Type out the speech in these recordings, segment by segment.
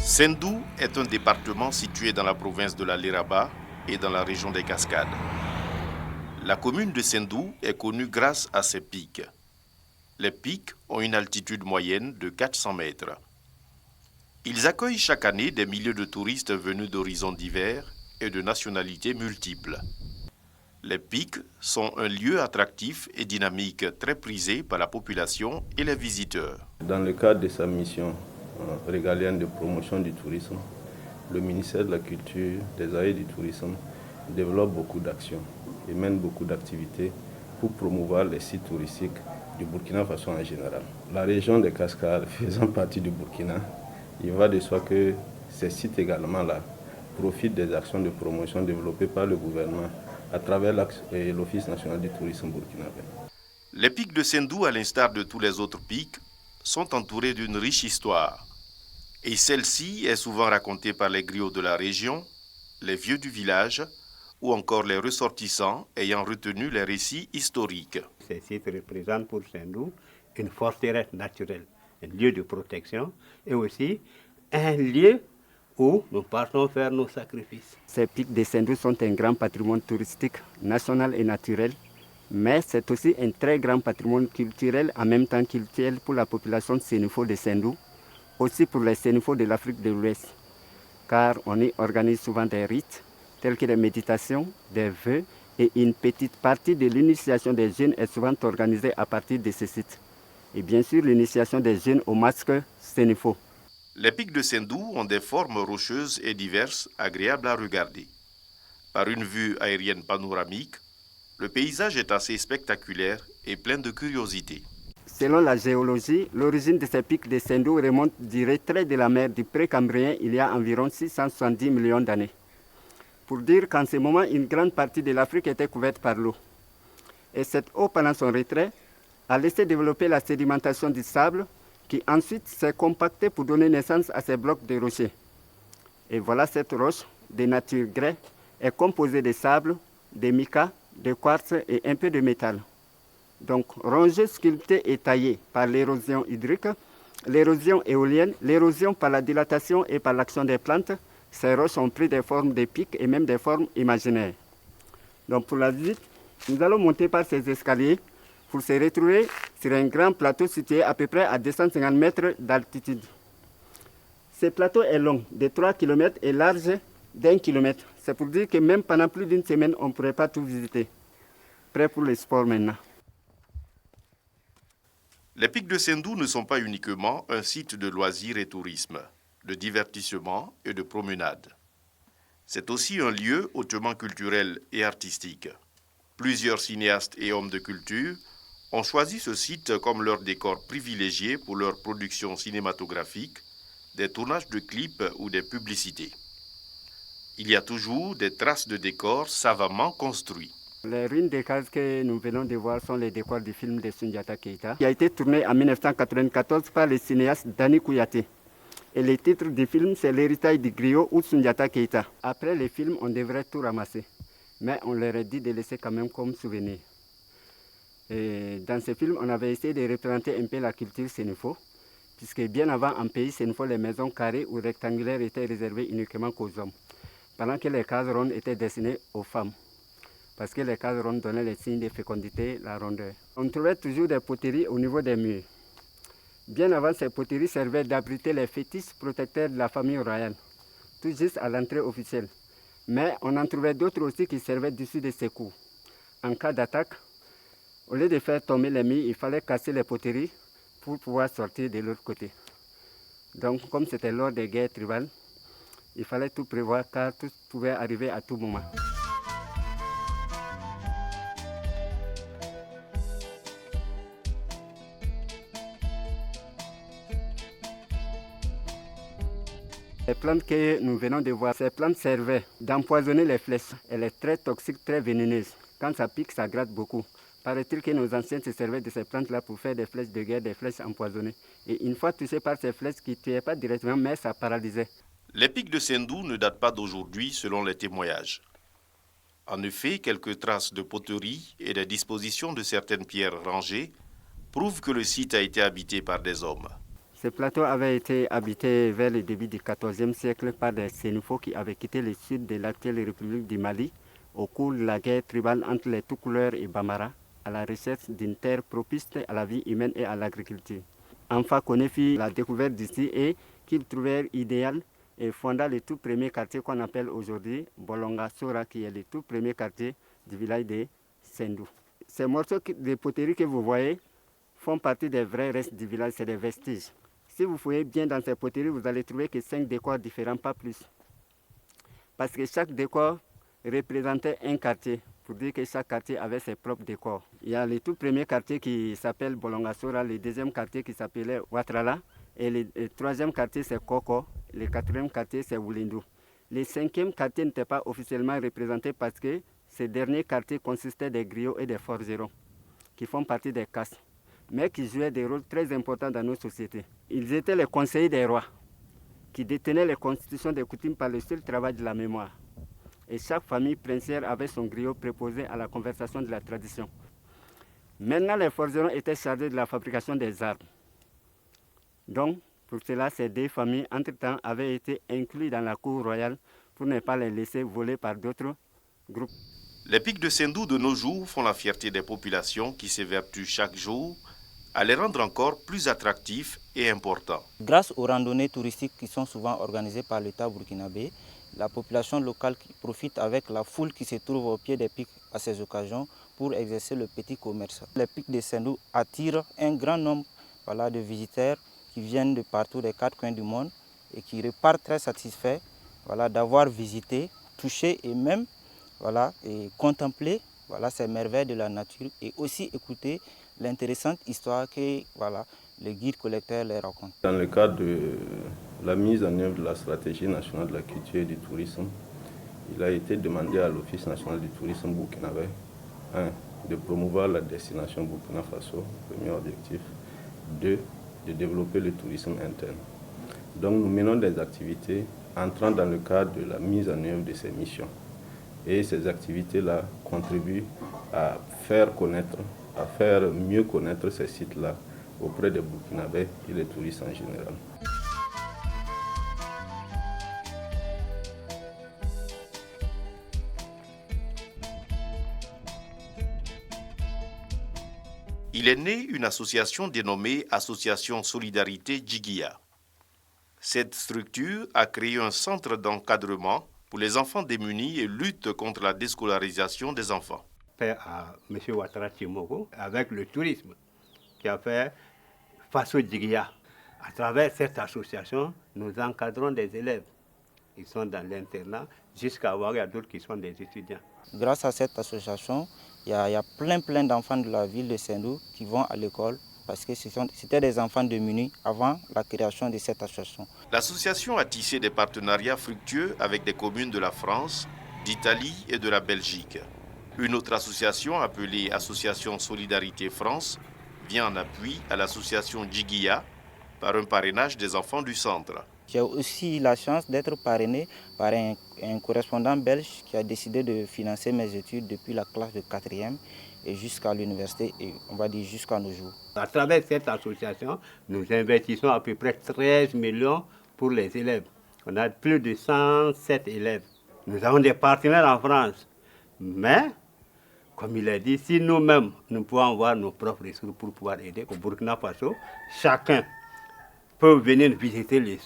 Sendou est un département situé dans la province de la Léraba et dans la région des Cascades. La commune de Sendou est connue grâce à ses pics. Les pics ont une altitude moyenne de 400 mètres. Ils accueillent chaque année des milliers de touristes venus d'horizons divers et de nationalités multiples. Les pics sont un lieu attractif et dynamique très prisé par la population et les visiteurs. Dans le cadre de sa mission régalienne de promotion du tourisme, le ministère de la Culture, des Arts et du Tourisme développe beaucoup d'actions et mène beaucoup d'activités pour promouvoir les sites touristiques du Burkina Faso en général. La région des Cascades faisant partie du Burkina, il va de soi que ces sites également là profitent des actions de promotion développées par le gouvernement à travers l'Office national du tourisme burkinabé. Les pics de Sendou, à l'instar de tous les autres pics, sont entourés d'une riche histoire. Et celle-ci est souvent racontée par les griots de la région, les vieux du village ou encore les ressortissants ayant retenu les récits historiques. Ces sites représentent pour Sendou une forteresse naturelle, un lieu de protection et aussi un lieu où nous partons faire nos sacrifices. Ces pics de Sendou sont un grand patrimoine touristique national et naturel, mais c'est aussi un très grand patrimoine culturel, en même temps culturel pour la population sénéfo de Sendou, aussi pour les sénéfos de l'Afrique de l'Ouest, car on y organise souvent des rites tels que des méditations, des vœux, et une petite partie de l'initiation des jeunes est souvent organisée à partir de ces sites. Et bien sûr, l'initiation des jeunes au masque sénéfo. Les pics de Sendou ont des formes rocheuses et diverses, agréables à regarder. Par une vue aérienne panoramique, le paysage est assez spectaculaire et plein de curiosités. Selon la géologie, l'origine de ces pics de Sendou remonte du retrait de la mer du Précambrien il y a environ 670 millions d'années. Pour dire qu'en ce moment, une grande partie de l'Afrique était couverte par l'eau. Et cette eau, pendant son retrait, a laissé développer la sédimentation du sable qui ensuite s'est compactée pour donner naissance à ces blocs de rochers. Et voilà, cette roche de nature grès est composée de sable, de mica, de quartz et un peu de métal. Donc, rongée, sculptée et taillée par l'érosion hydrique, l'érosion éolienne, l'érosion par la dilatation et par l'action des plantes, ces roches ont pris des formes de pics et même des formes imaginaires. Donc, pour la visite, nous allons monter par ces escaliers pour se retrouver sur un grand plateau situé à peu près à 250 mètres d'altitude. Ce plateau est long, de 3 km et large d'1 km. C'est pour dire que même pendant plus d'une semaine, on ne pourrait pas tout visiter. Prêt pour le sport maintenant. Les pics de Sendou ne sont pas uniquement un site de loisirs et tourisme, de divertissement et de promenade. C'est aussi un lieu hautement culturel et artistique. Plusieurs cinéastes et hommes de culture ont choisi ce site comme leur décor privilégié pour leurs productions cinématographiques, des tournages de clips ou des publicités. Il y a toujours des traces de décors savamment construits. Les ruines des cases que nous venons de voir sont les décors du film de Soundiata Keita, qui a été tourné en 1994 par le cinéaste Dani Kouyaté. Et le titre du film, c'est L'héritage du griot ou Soundiata Keita. Après le film, on devrait tout ramasser, mais on leur a dit de laisser quand même comme souvenir. Et dans ce film, on avait essayé de représenter un peu la culture sénéfo, puisque bien avant, en pays sénéfo, les maisons carrées ou rectangulaires étaient réservées uniquement aux hommes, pendant que les cases rondes étaient destinées aux femmes, parce que les cases rondes donnaient les signes de fécondité, la rondeur. On trouvait toujours des poteries au niveau des murs. Bien avant, ces poteries servaient d'abriter les fétiches protecteurs de la famille royale, tout juste à l'entrée officielle. Mais on en trouvait d'autres aussi qui servaient d'issue de secours. En cas d'attaque, au lieu de faire tomber les murs, il fallait casser les poteries pour pouvoir sortir de l'autre côté. Donc, comme c'était lors des guerres tribales, il fallait tout prévoir car tout pouvait arriver à tout moment. Les plantes que nous venons de voir, ces plantes servaient d'empoisonner les flèches. Elle est très toxique, très vénéneuse. Quand ça pique, ça gratte beaucoup. Paraît-il que nos anciens se servaient de ces plantes-là pour faire des flèches de guerre, des flèches empoisonnées. Et une fois touchées par ces flèches qui ne tuaient pas directement, mais ça paralysait. Les pics de Sendou ne datent pas d'aujourd'hui selon les témoignages. En effet, quelques traces de poterie et des dispositions de certaines pierres rangées prouvent que le site a été habité par des hommes. Ce plateau avait été habité vers le début du XIVe siècle par des Sénufos qui avaient quitté le sud de l'actuelle République du Mali au cours de la guerre tribale entre les Toucouleurs et Bambara, à la recherche d'une terre propice à la vie humaine et à l'agriculture. Anfa Koné fit la découverte d'ici et qu'il trouvait idéal et fonda le tout premier quartier qu'on appelle aujourd'hui Bolonga Sora, qui est le tout premier quartier du village de Sendou. Ces morceaux de poterie que vous voyez font partie des vrais restes du village, c'est des vestiges. Si vous fouillez bien dans ces poteries, vous allez trouver que 5 décors différents, pas plus. Parce que chaque décor représentait un quartier, pour dire que chaque quartier avait ses propres décors. Il y a le tout premier quartier qui s'appelle Bolongasora, le deuxième quartier qui s'appelait Ouatrala, et le troisième quartier c'est Koko, le quatrième quartier c'est Wulindou. Le cinquième quartier n'était pas officiellement représenté parce que ces derniers quartiers consistaient des griots et des forgerons, qui font partie des castes, mais qui jouaient des rôles très importants dans nos sociétés. Ils étaient les conseillers des rois, qui détenaient les constitutions des coutumes par le seul travail de la mémoire. Et chaque famille princière avait son griot préposé à la conversation de la tradition. Maintenant, les forgerons étaient chargés de la fabrication des armes. Donc, pour cela, ces deux familles, entre-temps, avaient été incluses dans la cour royale pour ne pas les laisser voler par d'autres groupes. Les pics de Sendou de nos jours font la fierté des populations qui s'évertuent chaque jour à les rendre encore plus attractifs et importants. Grâce aux randonnées touristiques qui sont souvent organisées par l'État burkinabé, la population locale profite avec la foule qui se trouve au pied des pics à ces occasions pour exercer le petit commerce. Les pics de Sendou attirent un grand nombre de visiteurs qui viennent de partout des 4 coins du monde et qui repartent très satisfaits d'avoir visité, touché et même et contempler ces merveilles de la nature et aussi écouter l'intéressante histoire que le guide collecteur les raconte. Dans le cadre de la mise en œuvre de la stratégie nationale de la culture et du tourisme, il a été demandé à l'Office national du tourisme burkinabé de promouvoir la destination Burkina Faso, premier objectif. 2, de développer le tourisme interne. Donc nous menons des activités entrant dans le cadre de la mise en œuvre de ces missions. Et ces activités-là contribuent à faire mieux connaître ces sites-là auprès des Burkinabés et des touristes en général. Il est né une association dénommée Association Solidarité Djiguia. Cette structure a créé un centre d'encadrement pour les enfants démunis et lutte contre la déscolarisation des enfants. À M. Ouattara Tchimoko, avec le tourisme, qui a fait Faso Djiguia. À travers cette association, nous encadrons des élèves. Ils sont dans l'internat, jusqu'à avoir d'autres qui sont des étudiants. Grâce à cette association, il y a plein d'enfants de la ville de Sendou qui vont à l'école parce que c'était des enfants démunis avant la création de cette association. L'association a tissé des partenariats fructueux avec des communes de la France, d'Italie et de la Belgique. Une autre association appelée Association Solidarité France vient en appui à l'association Djiguia par un parrainage des enfants du centre. J'ai aussi la chance d'être parrainé par un correspondant belge qui a décidé de financer mes études depuis la classe de 4e et jusqu'à l'université et on va dire jusqu'à nos jours. À travers cette association, nous investissons à peu près 13 millions pour les élèves. On a plus de 107 élèves. Nous avons des partenaires en France. Mais, comme il a dit, si nous-mêmes, nous pouvons avoir nos propres ressources pour pouvoir aider au Burkina Faso, chacun peut venir visiter les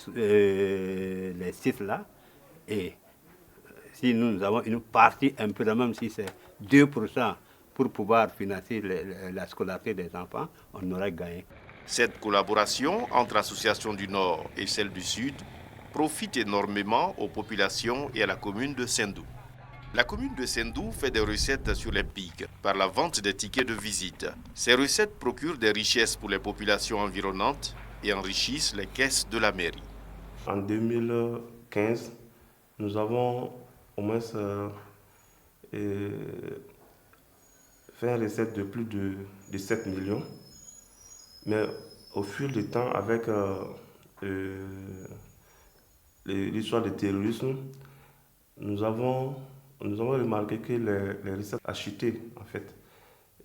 sites là et si nous avons une partie, un peu, même si c'est 2% pour pouvoir financer la scolarité des enfants, on aurait gagné. Cette collaboration entre l'association du Nord et celle du Sud profite énormément aux populations et à la commune de Sendou. La commune de Sendou fait des recettes sur les pics par la vente des tickets de visite. Ces recettes procurent des richesses pour les populations environnantes et enrichissent les caisses de la mairie. En 2015, nous avons au moins fait une recette de plus de 7 millions. Mais au fil du temps, avec l'histoire du terrorisme, nous avons remarqué que les recettes ont chuté en fait.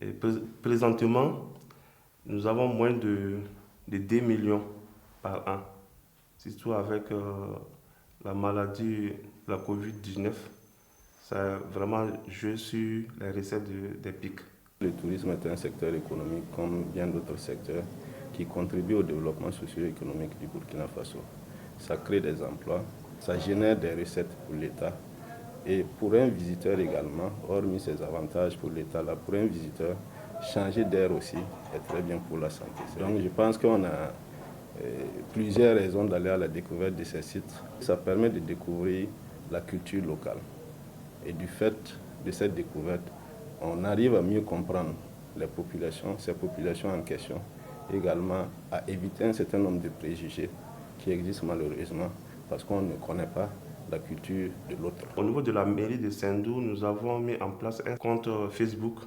Et présentement, nous avons moins de 2 millions par an. Surtout avec la maladie, la Covid-19, ça a vraiment joué sur les recettes des pics. Le tourisme est un secteur économique comme bien d'autres secteurs qui contribue au développement socio-économique du Burkina Faso. Ça crée des emplois, ça génère des recettes pour l'État. Et pour un visiteur également, hormis ces avantages pour l'État, là, pour un visiteur, changer d'air aussi est très bien pour la santé. Donc je pense qu'on a plusieurs raisons d'aller à la découverte de ces sites. Ça permet de découvrir la culture locale. Et du fait de cette découverte, on arrive à mieux comprendre les populations, ces populations en question, également à éviter un certain nombre de préjugés qui existent malheureusement parce qu'on ne connaît pas la culture de l'autre. Au niveau de la mairie de Sendou, nous avons mis en place un compte Facebook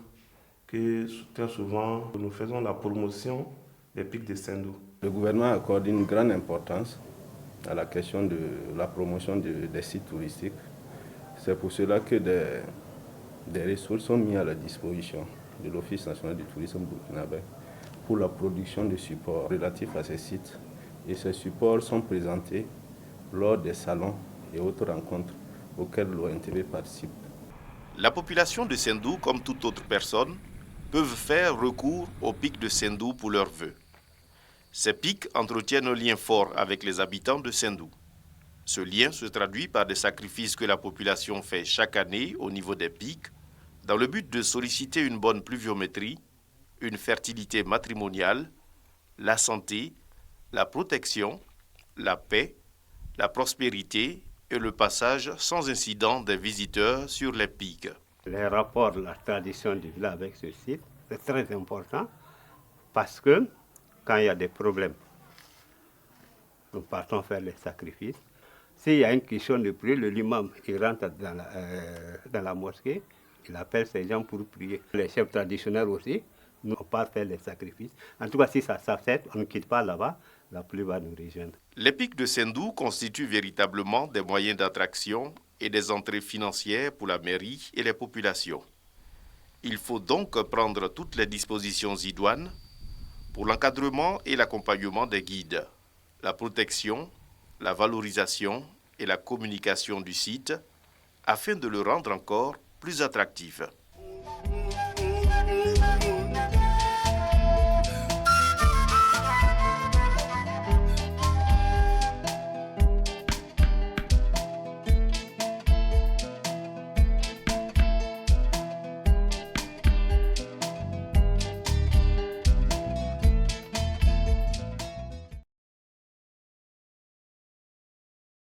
que très souvent nous faisons la promotion des pics de Sendou. Le gouvernement accorde une grande importance à la question de la promotion des sites touristiques. C'est pour cela que des ressources sont mises à la disposition de l'Office national du tourisme burkinabé pour la production de supports relatifs à ces sites. Et ces supports sont présentés lors des salons et autres rencontres auxquelles l'ONTV participe. La population de Sendou, comme toute autre personne, peuvent faire recours aux pics de Sendou pour leurs vœux. Ces pics entretiennent un lien fort avec les habitants de Sendou. Ce lien se traduit par des sacrifices que la population fait chaque année au niveau des pics, dans le but de solliciter une bonne pluviométrie, une fertilité matrimoniale, la santé, la protection, la paix, la prospérité et le passage sans incident des visiteurs sur les pics. Les rapports, la tradition du village avec ce site, c'est très important parce que quand il y a des problèmes, nous partons faire les sacrifices. S'il y a une question de prière, le l'imam il rentre dans la mosquée, il appelle ces gens pour prier. Les chefs traditionnels aussi, nous on part faire les sacrifices. En tout cas, si ça s'accepte, on ne quitte pas là-bas, la pluie va nous rejoindre. Les pics de Sendou constituent véritablement des moyens d'attraction et des entrées financières pour la mairie et les populations. Il faut donc prendre toutes les dispositions idoines pour l'encadrement et l'accompagnement des guides, la protection, la valorisation et la communication du site afin de le rendre encore plus attractif.